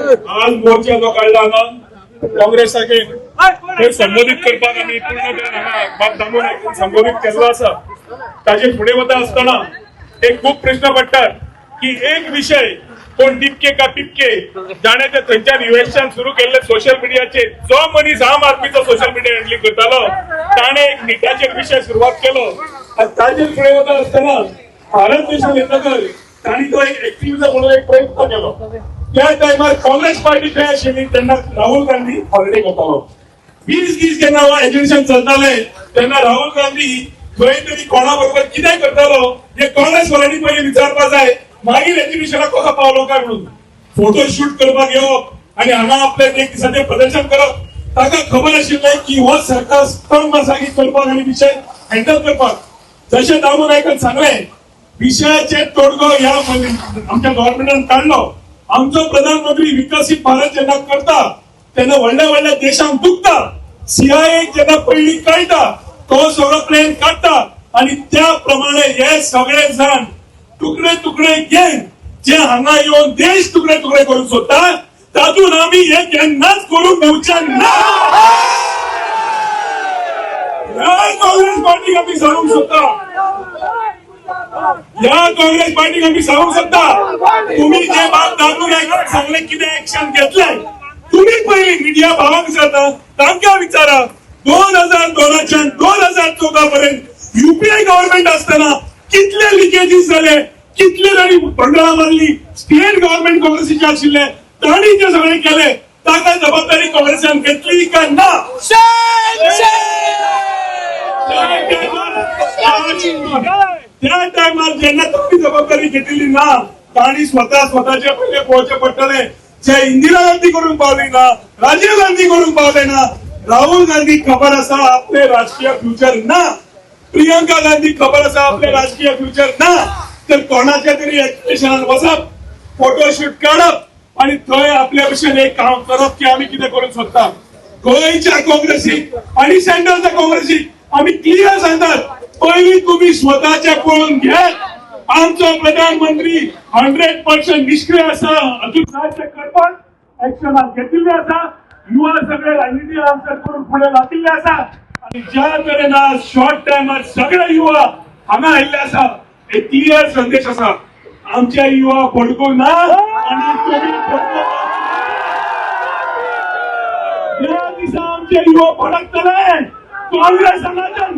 आज मोर्चा जो काढला ना काँग्रेस सारखे संबोधित करपाक आम्ही पूर्ण बाब दामून संबोधित केल्लो आसा ताजे फुडें वता आसतना एक खूप प्रश्न पडटात की एक विषय कोण टिपके का पिपके जाणे ते थंयच्यान इन्व्हेस्टन सुरू केल्ले सोशल मिडियाचेर जो मनीस आम आदमीचो सोशल मिडिया हँडलिंग करतालो ताणे एक निटाचेर विषय सुरुवात केलो आनी ताजेर फुडें वता आसतना भारत देशान येतकर ताणी तो एक एक्टिव्हिस्ट म्हणून एक प्रयत्न केलो त्या टायमार काँग्रेस पार्टी खंय आशिल्ली तेन्ना राहुल गांधी हॉलिडे करतालो 20 जेन्ना एज्युकेशन चलताले तेन्ना राहुल गांधी खंय तरी कोणा बरोबर कितें करतालो हे काँग्रेस वाल्यांनी पयलीं विचारपाक जाय मागीर एज्युकेशनाक कसो पावलो काय म्हणून फोटो शूट करपाक येवप आनी हांगा आपले एक दिसाचें प्रदर्शन करप ताका खबर आशिल्लें की हो सरकार स्तंभ आसा की करपाक आनी विशय हँडल करपाक जशें दामू नायकान सांगलें विशयाचे तोडगो ह्या आमच्या गव्हर्नमेंटान काढलो आमचो प्रधानमंत्री विकसित भारत जेन्ना करता तेन्ना व्हडल्या व्हडल्या देशांक दुखता CIA जेन्ना पयलीं कळटा तो सगळो प्लॅन काडटा आनी त्या प्रमाणे हे सगळे जाण तुकडे तुकडे घेवन जे हांगा येवन देश तुकडे तुकडे करूंक सोदता तातूंत आमी हे केन्नाच करूंक मेळचे ना काँग्रेस पार्टीक आमी सांगूंक सोदता या काँग्रेस पार्टीक आमी सांगूंक सोदता तुम्ही जे बाब दामू नायकान सांगले कितें एक्शन घेतलें तुम्ही पयलीं मिडिया भावांक विचारता तांकां विचारा 2002च्यान 2014 पर्यंत UPA गव्हर्नमेंट आसतना कितले लिकेजीस जाले कितले तांणी पंगळा मारली स्टेट गव्हर्नमेंट काँग्रेसीचे आशिल्ले तांणी जे सगळे केले ताका जबाबदारी काँग्रेसान घेतली काय ना त्या टायमार जेन्ना तुम्ही जबाबदारी घेतली ना तांणी स्वतःचे पयले पळोवचे पडटले जे इंदिरा गांधी करूंक पावली ना राजीव गांधी करूंक पावले ना राहुल गांधी खबर आसा आपले राजकीय फ्युचर ना प्रियंका गांधी खबर आसा आपले राजकीय फ्युचर ना तर कोणाच्या तरी एज्युकेशनान वचप फोटोशूट काडप आणि थंय आपल्या भशेन एक काम करप की आमी कितें करूंक सोदता गोंयच्या काँग्रेसीक आणि सेंट्रलच्या काँग्रेसीक आमी क्लियर सांगतात पयलीं तुम्ही स्वतःचे पळोवन घेत आमचो प्रधानमंत्री 100% निष्क्रिय आसा अजून राज्य करपाक एक्शनाक घेतिल्ले आसा युवा सगळे राजनीती आमच्या करून फुडें लातिल्ले आसा आणि ज्या तरेन आज शॉर्ट टायमार सगळे युवा हांगा आयिल्ले आसा एक क्लियर संदेश आसा आमचे युवा पडकूंक ना आनी तुम्ही ज्या दिसा आमचे युवा पडकतले काँग्रेस समाजान